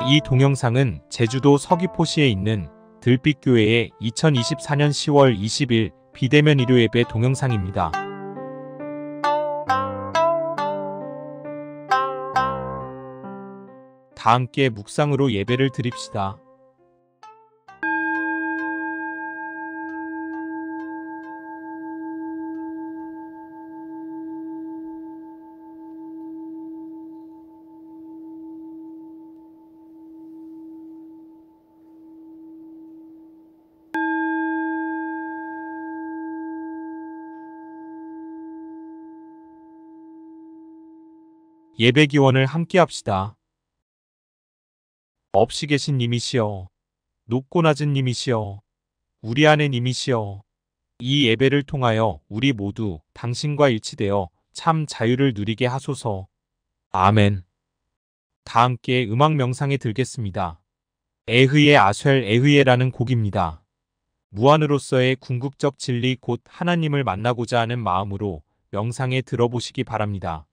이 동영상은 제주도 서귀포시에 있는 들빛교회의 2024년 10월 20일 비대면 일요 예배 동영상입니다. 다 함께 묵상으로 예배를 드립시다. 예배 기원을 함께 합시다. 없이 계신 님이시여, 높고 낮은 님이시여, 우리 안에 님이시여, 이 예배를 통하여 우리 모두 당신과 일치되어 참 자유를 누리게 하소서. 아멘. 다 함께 음악 명상에 들겠습니다. 에흐의 아쉘 에흐예라는 곡입니다. 무한으로서의 궁극적 진리 곧 하나님을 만나고자 하는 마음으로 명상에 들어보시기 바랍니다.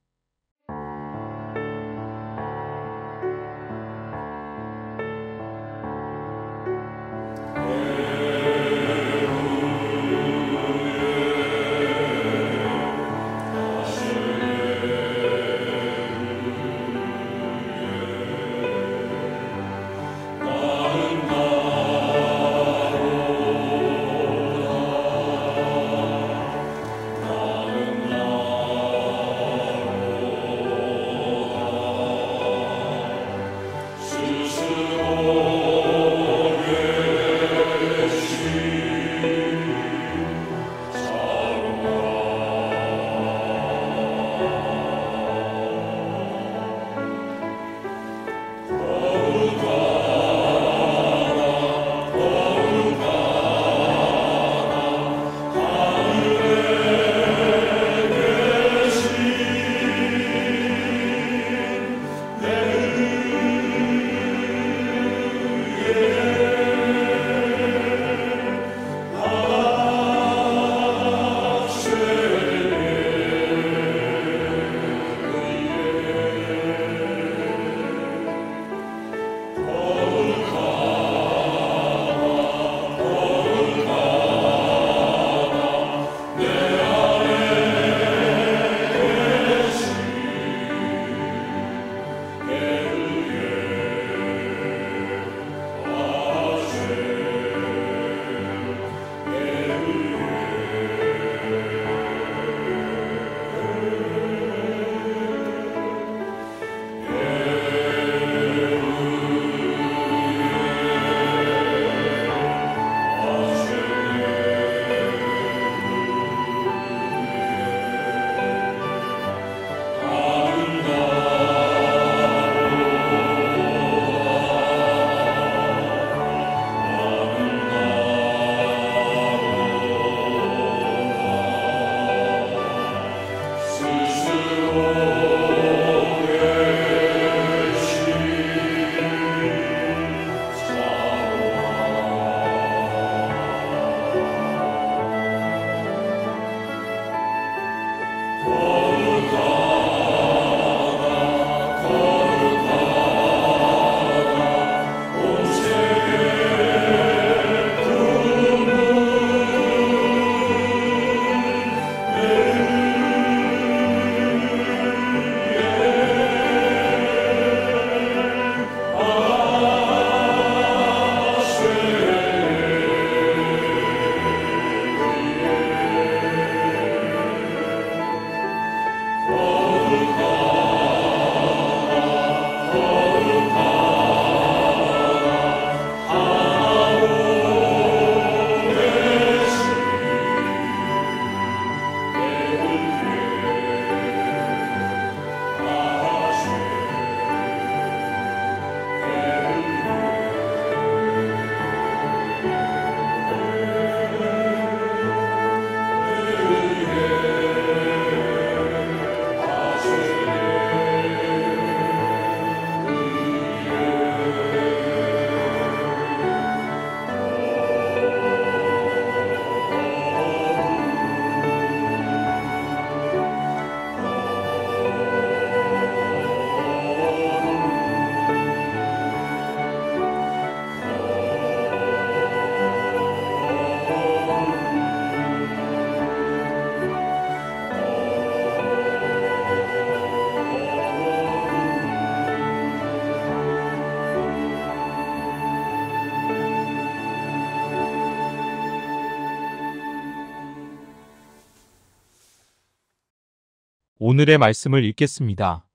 오늘의 말씀을 읽겠습니다.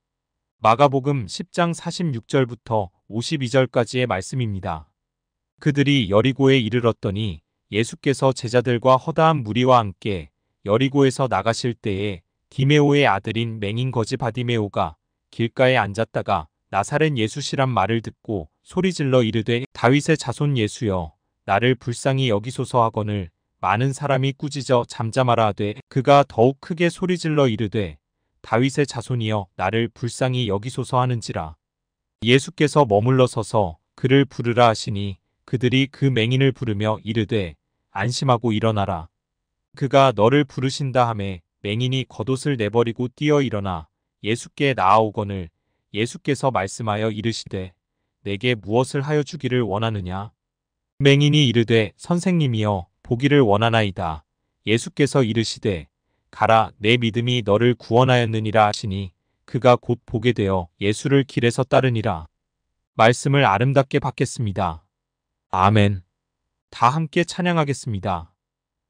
마가복음 10장 46절부터 52절까지의 말씀입니다. 그들이 여리고에 이르렀더니 예수께서 제자들과 허다한 무리와 함께 여리고에서 나가실 때에 디메오의 아들인 맹인 거지 바디메오가 길가에 앉았다가 나사렛 예수시란 말을 듣고 소리질러 이르되 다윗의 자손 예수여 나를 불쌍히 여기소서 하거늘 많은 사람이 꾸짖어 잠잠하라 하되 그가 더욱 크게 소리질러 이르되 다윗의 자손이여 나를 불쌍히 여기소서 하는지라. 예수께서 머물러 서서 그를 부르라 하시니 그들이 그 맹인을 부르며 이르되 안심하고 일어나라. 그가 너를 부르신다 하매 맹인이 겉옷을 내버리고 뛰어 일어나 예수께 나아오거늘 예수께서 말씀하여 이르시되 내게 무엇을 하여 주기를 원하느냐. 맹인이 이르되 선생님이여 보기를 원하나이다. 예수께서 이르시되 가라 내 믿음이 너를 구원하였느니라 하시니 그가 곧 보게 되어 예수를 길에서 따르니라. 말씀을 아름답게 받겠습니다. 아멘. 다 함께 찬양하겠습니다.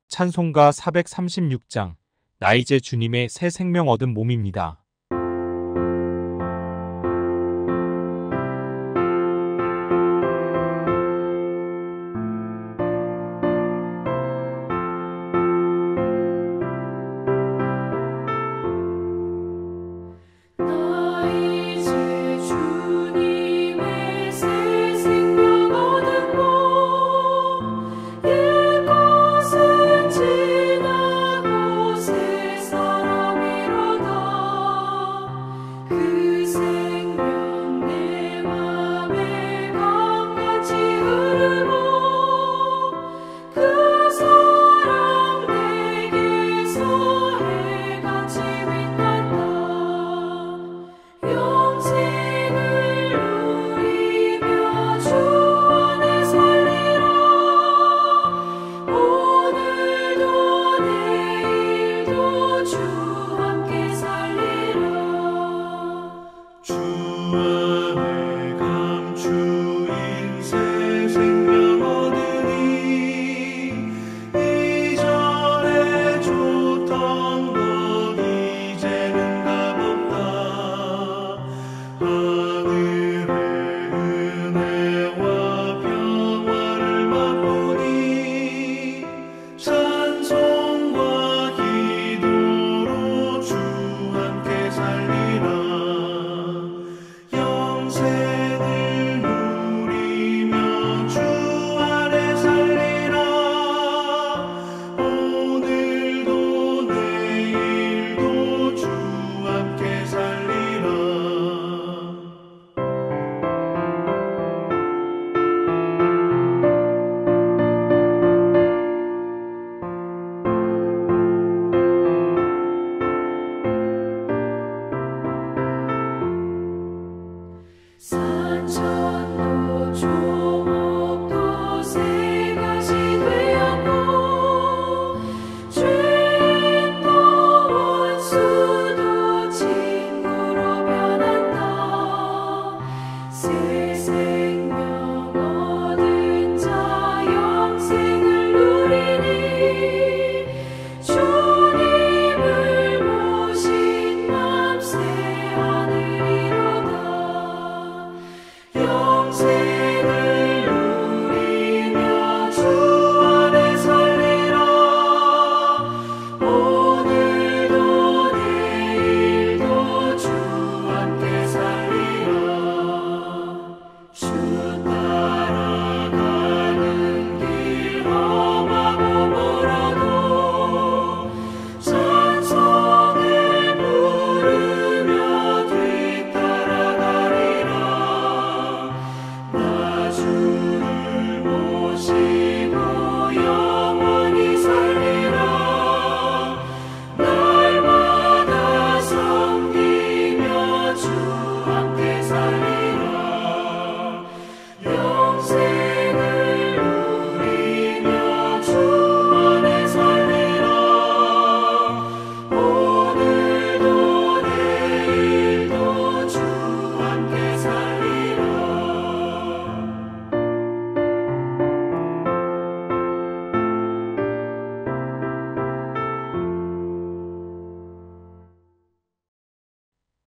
찬송가 436장 나 이제 주님의 새 생명 얻은 몸입니다. 지나고 새 사람이로다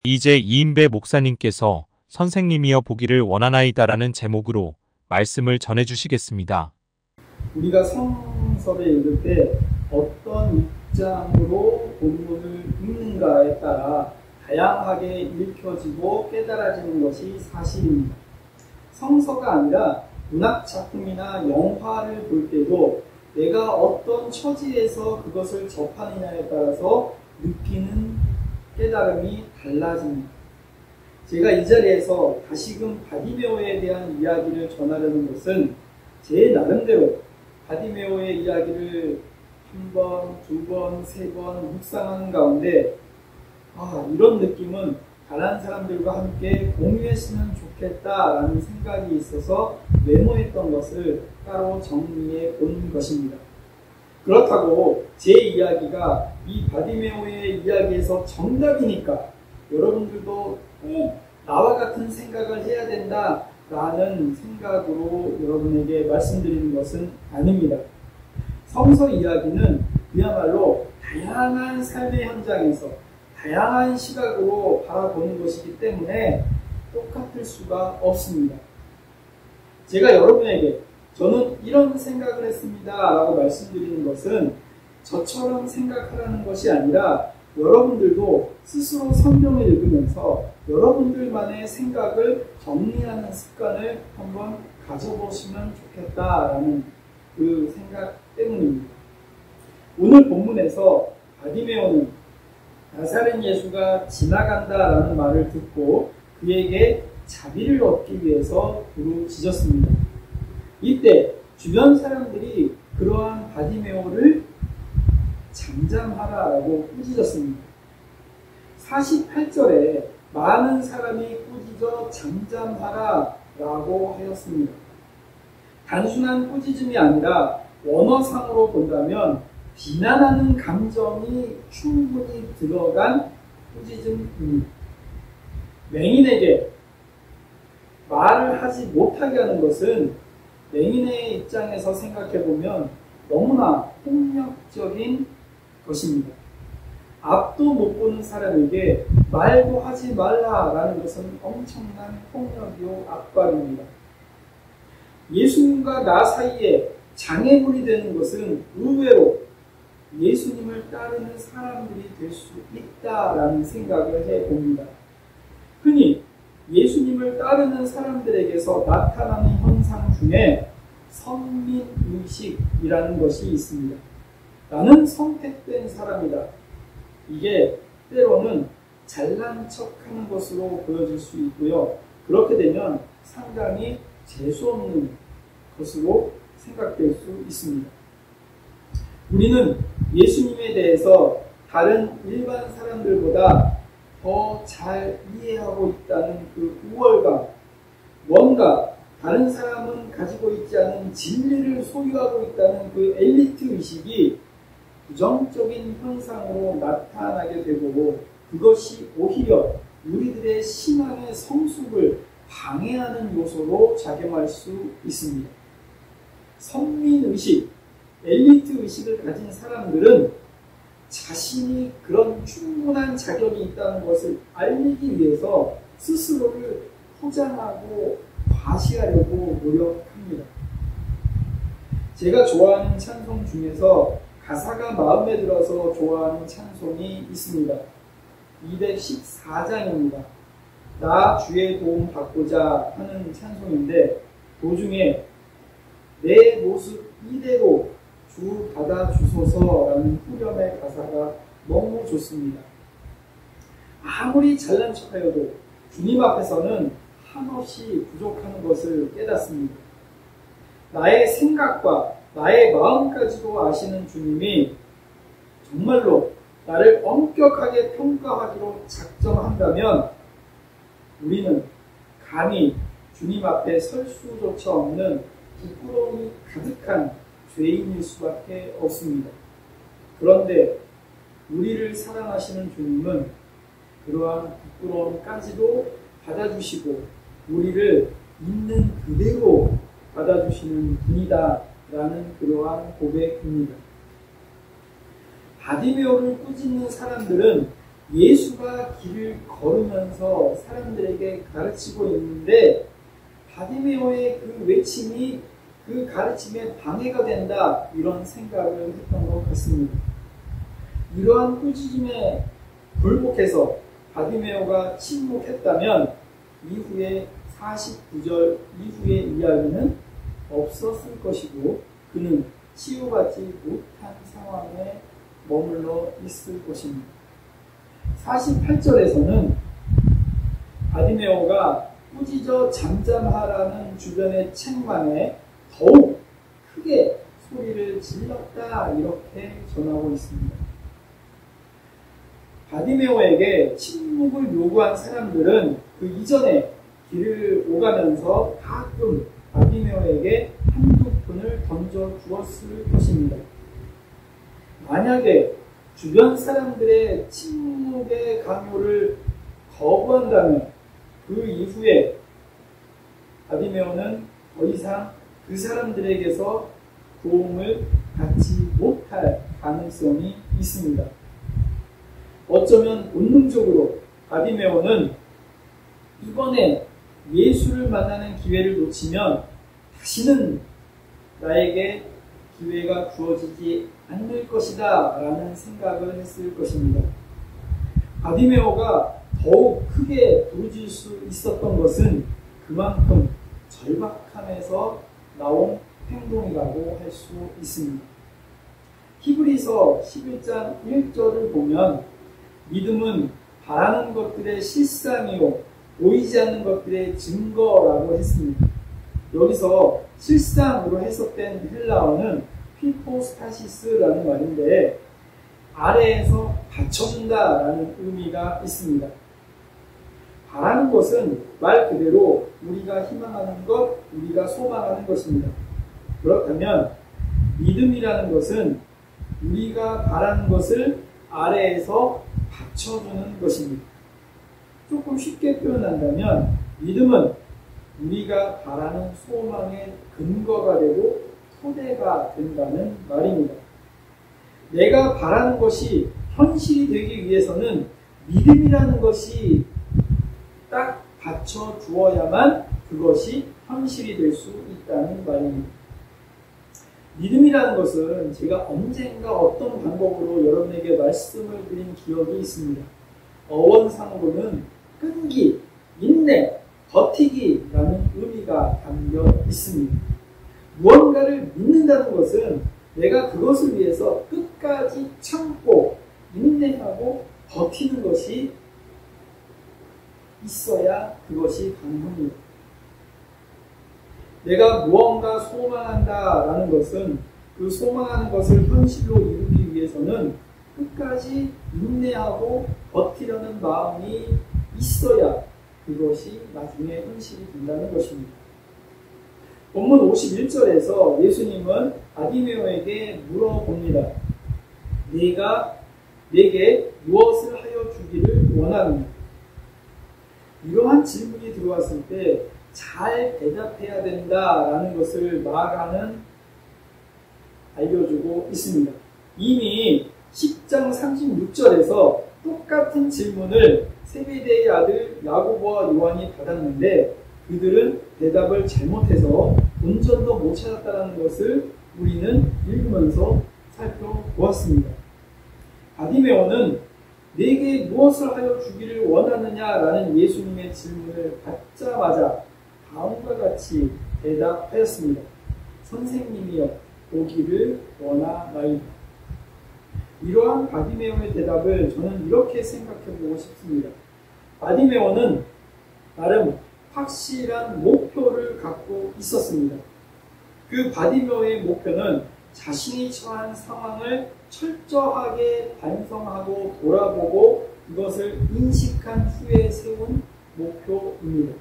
이제 이인배 목사님께서 선생님이여 보기를 원하나이다라는 제목으로 말씀을 전해주시겠습니다. 우리가 성서를 읽을 때 어떤 입장으로 본문을 읽는가에 따라 다양하게 읽혀지고 깨달아지는 것이 사실입니다. 성서가 아니라 문학 작품이나 영화를 볼 때도 내가 어떤 처지에서 그것을 접하느냐에 따라서 느끼는 깨달음이 달라집니다. 제가 이 자리에서 다시금 바디메오에 대한 이야기를 전하려는 것은 제 나름대로 바디메오의 이야기를 한 번, 두 번, 세 번 묵상하는 가운데 이런 느낌은 다른 사람들과 함께 공유했으면 좋겠다라는 생각이 있어서 메모했던 것을 따로 정리해 본 것입니다. 그렇다고 제 이야기가 이 바디메오의 이야기에서 정답이니까 여러분들도 꼭 나와 같은 생각을 해야 된다라는 생각으로 여러분에게 말씀드리는 것은 아닙니다. 성서 이야기는 그야말로 다양한 삶의 현장에서 다양한 시각으로 바라보는 것이기 때문에 똑같을 수가 없습니다. 제가 여러분에게 저는 이런 생각을 했습니다 라고 말씀드리는 것은 저처럼 생각하라는 것이 아니라 여러분들도 스스로 성경을 읽으면서 여러분들만의 생각을 정리하는 습관을 한번 가져보시면 좋겠다라는 그 생각 때문입니다. 오늘 본문에서 바디메오는 나사렛 예수가 지나간다라는 말을 듣고 그에게 자비를 얻기 위해서 부르짖었습니다. 이때 주변 사람들이 그러한 바디메오를 잠잠하라라고 꾸짖었습니다. 48절에 많은 사람이 꾸짖어 잠잠하라라고 하였습니다. 단순한 꾸짖음이 아니라 원어상으로 본다면 비난하는 감정이 충분히 들어간 꾸짖음입니다. 맹인에게 말을 하지 못하게 하는 것은 맹인의 입장에서 생각해보면 너무나 폭력적인 것입니다. 앞도 못 보는 사람에게 말도 하지 말라라는 것은 엄청난 폭력이요 압박입니다. 예수님과 나 사이에 장애물이 되는 것은 의외로 예수님을 따르는 사람들이 될 수 있다라는 생각을 해봅니다. 흔히 예수님을 따르는 사람들에게서 나타나는 현상 중에 선민의식이라는 것이 있습니다. 나는 선택된 사람이다. 이게 때로는 잘난 척하는 것으로 보여질 수 있고요. 그렇게 되면 상당히 재수없는 것으로 생각될 수 있습니다. 우리는 예수님에 대해서 다른 일반 사람들보다 더 잘 이해하고 있다는 그 우월감, 뭔가 다른 사람은 가지고 있지 않은 진리를 소유하고 있다는 그 엘리트 의식이 부정적인 현상으로 나타나게 되고 그것이 오히려 우리들의 신앙의 성숙을 방해하는 요소로 작용할 수 있습니다. 선민의식, 엘리트 의식을 가진 사람들은 자신이 그런 충분한 자격이 있다는 것을 알리기 위해서 스스로를 포장하고 과시하려고 노력합니다. 제가 좋아하는 찬송 중에서 가사가 마음에 들어서 좋아하는 찬송이 있습니다. 214장입니다. 나 주의 도움 받고자 하는 찬송인데 도중에 내 모습 이대로 주 받아주소서라는 후렴의 가사가 너무 좋습니다. 아무리 잘난 척하여도 주님 앞에서는 한없이 부족한 것을 깨닫습니다. 나의 생각과 나의 마음까지도 아시는 주님이 정말로 나를 엄격하게 평가하기로 작정한다면 우리는 감히 주님 앞에 설 수조차 없는 부끄러움이 가득한 죄인일 수밖에 없습니다. 그런데 우리를 사랑하시는 주님은 그러한 부끄러움까지도 받아주시고 우리를 있는 그대로 받아주시는 분이다 라는 그러한 고백입니다. 바디메오를 꾸짖는 사람들은 예수가 길을 걸으면서 사람들에게 가르치고 있는데 바디메오의 그 외침이 그 가르침에 방해가 된다, 이런 생각을 했던 것 같습니다. 이러한 꾸짖음에 굴복해서 바디메오가 침묵했다면 이후에 49절 이후의 이야기는 없었을 것이고 그는 치유받지 못한 상황에 머물러 있을 것입니다. 48절에서는 바디메오가 꾸짖어 잠잠하라는 주변의 책망에 더욱 크게 소리를 질렀다, 이렇게 전하고 있습니다. 바디메오에게 침묵을 요구한 사람들은 그 이전에 길을 오가면서 가끔 바디메오에게 한두 푼을 던져 주었을 것입니다. 만약에 주변 사람들의 침묵의 강요를 거부한다면 그 이후에 바디메오는 더 이상 그 사람들에게서 도움을 받지 못할 가능성이 있습니다. 어쩌면 본능적으로 바디메오는 이번에 예수를 만나는 기회를 놓치면 다시는 나에게 기회가 주어지지 않을 것이다 라는 생각을 했을 것입니다. 바디메오가 더욱 크게 부르짖을 수 있었던 것은 그만큼 절박함에서 나온 행동이라고 할 수 있습니다. 히브리서 11장 1절을 보면 믿음은 바라는 것들의 실상이요 보이지 않는 것들의 증거라고 했습니다. 여기서 실상으로 해석된 헬라어는 피포스타시스라는 말인데 아래에서 받쳐준다라는 의미가 있습니다. 바라는 것은 말 그대로 우리가 희망하는 것, 우리가 소망하는 것입니다. 그렇다면 믿음이라는 것은 우리가 바라는 것을 아래에서 받쳐주는 것입니다. 조금 쉽게 표현한다면 믿음은 우리가 바라는 소망의 근거가 되고 토대가 된다는 말입니다. 내가 바라는 것이 현실이 되기 위해서는 믿음이라는 것이 딱 받쳐주어야만 그것이 현실이 될 수 있다는 말입니다. 믿음이라는 것은 제가 언젠가 어떤 방법으로 여러분에게 말씀을 드린 기억이 있습니다. 어원상으로는 끈기, 인내, 버티기라는 의미가 담겨 있습니다. 무언가를 믿는다는 것은 내가 그것을 위해서 끝까지 참고 인내하고 버티는 것이 있어야 그것이 가능합니다. 내가 무언가 소망한다라는 것은 그 소망하는 것을 현실로 이루기 위해서는 끝까지 인내하고 버티려는 마음이 있어야 그것이 나중에 현실이 된다는 것입니다. 본문 51절에서 예수님은 바디메오에게 물어봅니다. 네가 내게 무엇을 하여 주기를 원하느냐? 이러한 질문이 들어왔을 때 잘 대답해야 된다라는 것을 말하는 알려주고 있습니다. 이미 10장 36절에서 똑같은 질문을 세베대의 아들 야고보와 요한이 받았는데 그들은 대답을 잘못해서 본전도 못 찾았다는 것을 우리는 읽으면서 살펴보았습니다. 바디메오는 내게 무엇을 하여 주기를 원하느냐라는 예수님의 질문을 받자마자 다음과 같이 대답하였습니다. 선생님이여 보기를 원하나이다. 이러한 바디메오의 대답을 저는 이렇게 생각해보고 싶습니다. 바디메오는 나름 확실한 목표를 갖고 있었습니다. 그 바디메오의 목표는 자신이 처한 상황을 철저하게 반성하고 돌아보고 그것을 인식한 후에 세운 목표입니다.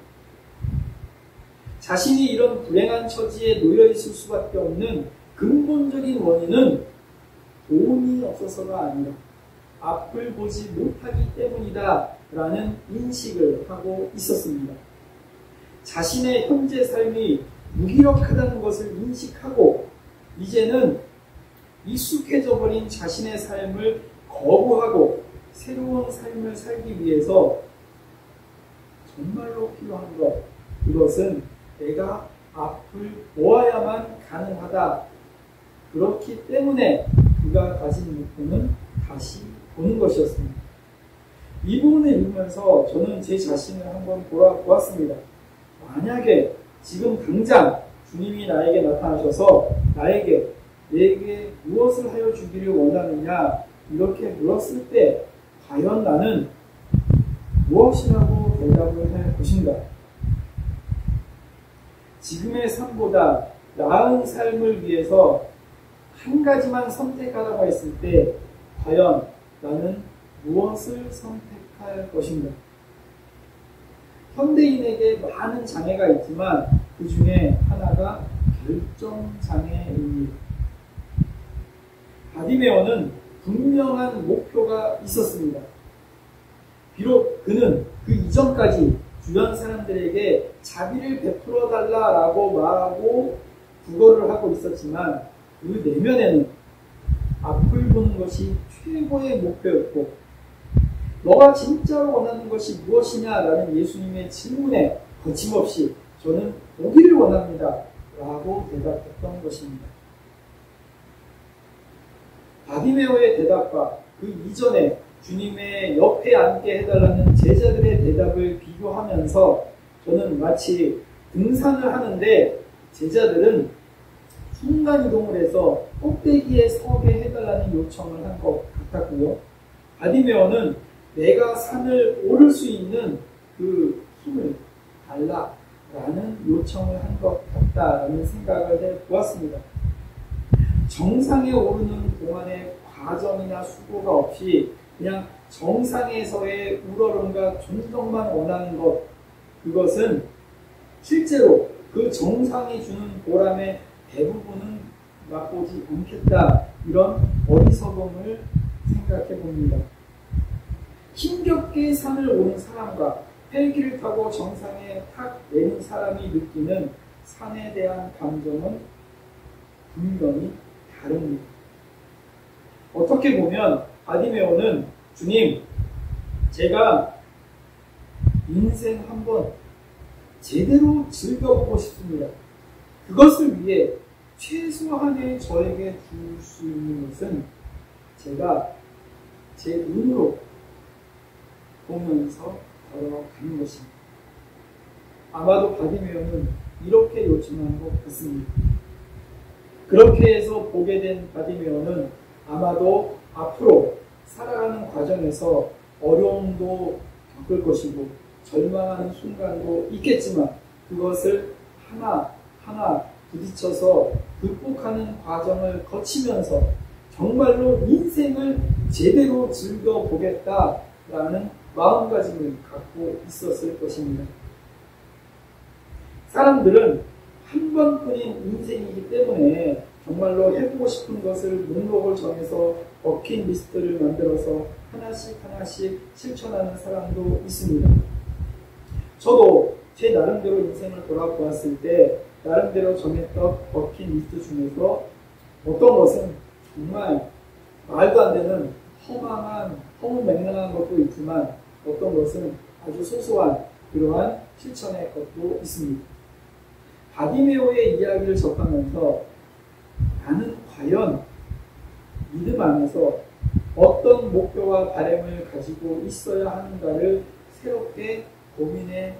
자신이 이런 불행한 처지에 놓여 있을 수밖에 없는 근본적인 원인은 돈이 없어서가 아니라 앞을 보지 못하기 때문이다 라는 인식을 하고 있었습니다. 자신의 현재 삶이 무기력하다는 것을 인식하고 이제는 익숙해져 버린 자신의 삶을 거부하고 새로운 삶을 살기 위해서 정말로 필요한 것, 그것은 내가 앞을 보아야만 가능하다. 그렇기 때문에 그가 가진 목표는 다시 보는 것이었습니다. 이 부분을 읽으면서 저는 제 자신을 한번 돌아보았습니다. 만약에 지금 당장 주님이 나에게 나타나셔서 내게 무엇을 하여 주기를 원하느냐 이렇게 물었을 때 과연 나는 무엇이라고 대답을 할 것인가? 지금의 삶보다 나은 삶을 위해서 한 가지만 선택하라고 했을 때 과연 나는 무엇을 선택할 것인가? 현대인에게 많은 장애가 있지만 그 중에 하나가 결정장애입니다. 바디메오는 분명한 목표가 있었습니다. 비록 그는 그 이전까지 주변 사람들에게 자비를 베풀어 달라라고 말하고 구걸을 하고 있었지만 그 내면에는 앞을 보는 것이 최고의 목표였고 너가 진짜로 원하는 것이 무엇이냐라는 예수님의 질문에 거침없이 저는 보기를 원합니다 라고 대답했던 것입니다. 바디메오의 대답과 그 이전에 주님의 옆에 앉게 해달라는 제자들의 대답을 비교하면서 저는 마치 등산을 하는데 제자들은 순간이동을 해서 꼭대기에 서게 해달라는 요청을 한 것 같았고요. 바디메오는 내가 산을 오를 수 있는 그 힘을 달라라는 요청을 한 것 같다라는 생각을 해보았습니다. 정상에 오르는 동안의 과정이나 수고가 없이 그냥 정상에서의 우러름과 존경만 원하는 것, 그것은 실제로 그 정상이 주는 보람의 대부분은 맛보지 않겠다, 이런 어리석음을 생각해 봅니다. 힘겹게 산을 오른 사람과 헬기를 타고 정상에 탁 내린 사람이 느끼는 산에 대한 감정은 분명히 다릅니다. 어떻게 보면 바디메오는 주님, 제가 인생 한번 제대로 즐겨보고 싶습니다. 그것을 위해 최소한의 저에게 줄 수 있는 것은 제가 제 눈으로 보면서 걸어가는 것입니다. 아마도 바디메오는 이렇게 요청한 것 같습니다. 그렇게 해서 보게 된 바디메오는 아마도 앞으로 살아가는 과정에서 어려움도 겪을 것이고 절망하는 순간도 있겠지만 그것을 하나하나 부딪혀서 극복하는 과정을 거치면서 정말로 인생을 제대로 즐겨보겠다라는 마음가짐을 갖고 있었을 것입니다. 사람들은 한 번뿐인 인생이기 때문에 정말로 해보고 싶은 것을 목록을 정해서 버킷리스트를 만들어서 하나씩 실천하는 사람도 있습니다. 저도 제 나름대로 인생을 돌아보았을 때 나름대로 정했던 버킷리스트 중에서 어떤 것은 정말 말도 안 되는 허무맹랑한 것도 있지만 어떤 것은 아주 소소한 그러한 실천의 것도 있습니다. 바디메오의 이야기를 접하면서 나는 과연 믿음 안에서 어떤 목표와 바람을 가지고 있어야 하는가를 새롭게 고민해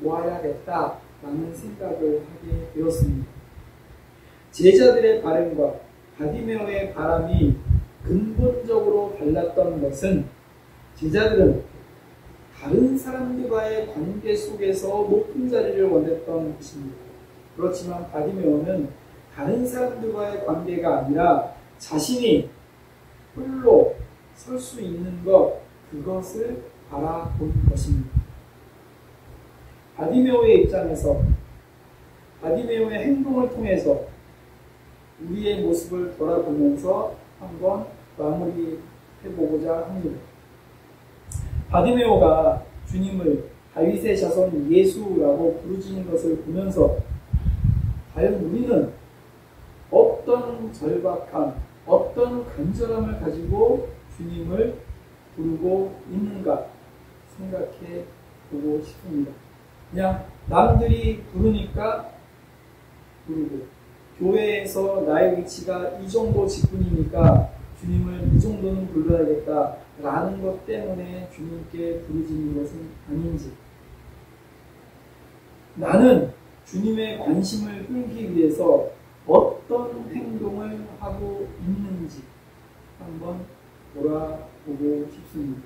보아야겠다라는 생각을 하게 되었습니다. 제자들의 바람과 바디메오의 바람이 근본적으로 달랐던 것은 제자들은 다른 사람들과의 관계 속에서 높은 자리를 원했던 것입니다. 그렇지만 바디메오는 다른 사람들과의 관계가 아니라 자신이 홀로 설 수 있는 것, 그것을 바라본 것입니다. 바디메오의 입장에서 바디메오의 행동을 통해서 우리의 모습을 돌아보면서 한번 마무리해보고자 합니다. 바디메오가 주님을 다윗의 자손 예수라고 부르짖는 것을 보면서 과연 우리는 어떤 절박함, 어떤 간절함을 가지고 주님을 부르고 있는가 생각해 보고 싶습니다. 그냥 남들이 부르니까 부르고, 교회에서 나의 위치가 이 정도 직분이니까 주님을 이 정도는 불러야겠다라는 것 때문에 주님께 부르짖는 것은 아닌지, 나는 주님의 관심을 끌기 위해서 어떤 행동을 하고 있는지 한번 돌아보고 싶습니다.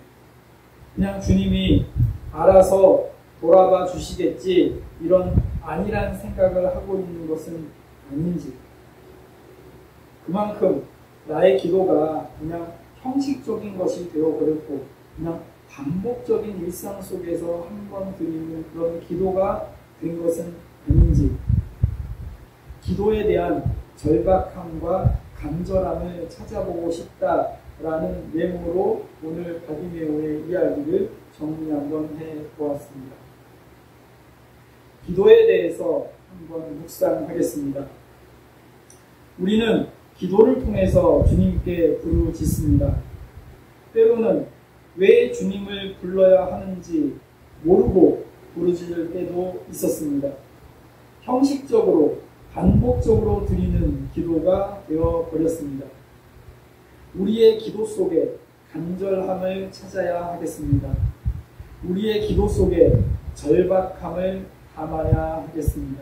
그냥 주님이 알아서 돌아봐 주시겠지, 이런 안일한 생각을 하고 있는 것은 아닌지, 그만큼 나의 기도가 그냥 형식적인 것이 되어버렸고 그냥 반복적인 일상 속에서 한 번 드리는 그런 기도가 된 것은 아닌지, 기도에 대한 절박함과 간절함을 찾아보고 싶다라는 내용으로 오늘 바디메오의 이야기를 정리 한번 해보았습니다. 기도에 대해서 한번 묵상하겠습니다. 우리는 기도를 통해서 주님께 부르짖습니다. 때로는 왜 주님을 불러야 하는지 모르고 부르짖을 때도 있었습니다. 형식적으로 반복적으로 드리는 기도가 되어버렸습니다. 우리의 기도 속에 간절함을 찾아야 하겠습니다. 우리의 기도 속에 절박함을 담아야 하겠습니다.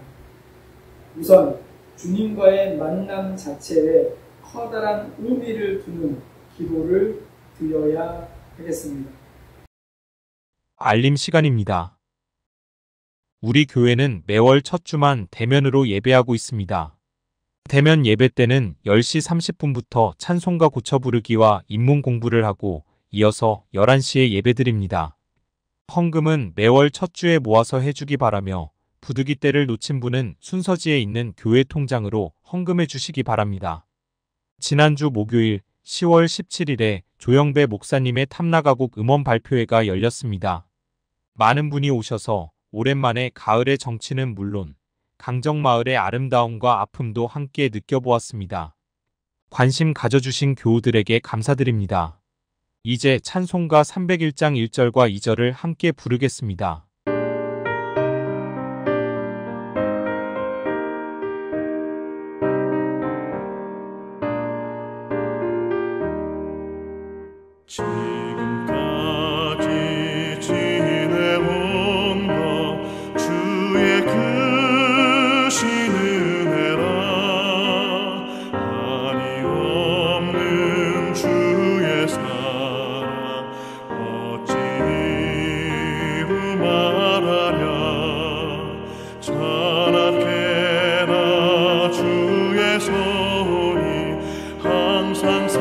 우선 주님과의 만남 자체에 커다란 의미를 두는 기도를 드려야 하겠습니다. 알림 시간입니다. 우리 교회는 매월 첫 주만 대면으로 예배하고 있습니다. 대면 예배 때는 10시 30분부터 찬송가 고쳐 부르기와 인문 공부를 하고 이어서 11시에 예배드립니다. 헌금은 매월 첫 주에 모아서 해주기 바라며 부득이 때를 놓친 분은 순서지에 있는 교회 통장으로 헌금해 주시기 바랍니다. 지난주 목요일 10월 17일에 조영배 목사님의 탐나가곡 음원 발표회가 열렸습니다. 많은 분이 오셔서 오랜만에 가을의 정취는 물론 강정마을의 아름다움과 아픔도 함께 느껴보았습니다. 관심 가져주신 교우들에게 감사드립니다. 이제 찬송가 301장 1절과 2절을 함께 부르겠습니다. 지금까지 지내온 것 주의 크신 은혜라. 한이 없는 주의 사랑 어찌 이루 말하랴. 찬악해라 주의 손이 항상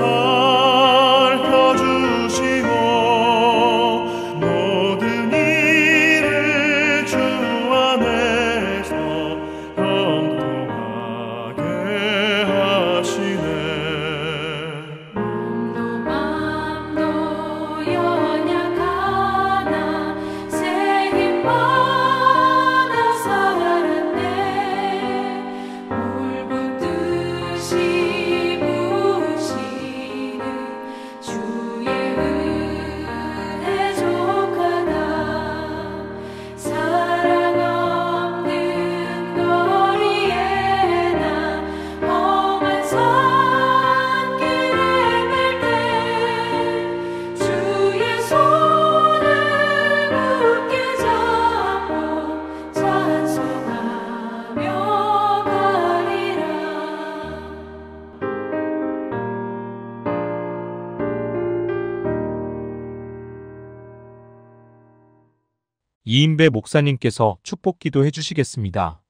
이인배 목사님께서 축복 기도해 주시겠습니다.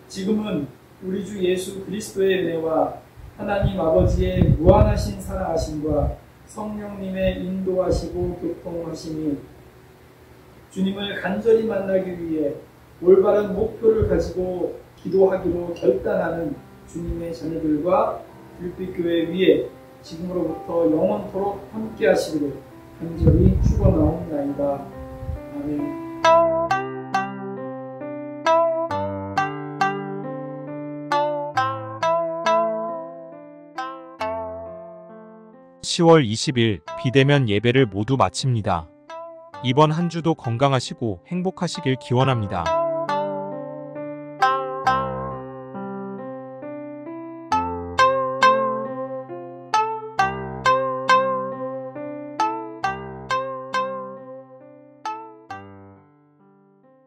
지금은 우리 주 예수 그리스도의 은혜와 하나님 아버지의 무한하신 사랑하심과 성령님의 인도하시고 교통하심이 주님을 간절히 만나기 위해 올바른 목표를 가지고 기도하기로 결단하는 주님의 자녀들과 불빛교회 위에 지금으로부터 영원토록 함께 하시기를 간절히 축원하옵나이다. 아멘. 10월 20일 비대면 예배를 모두 마칩니다. 이번 한 주도 건강하시고 행복하시길 기원합니다.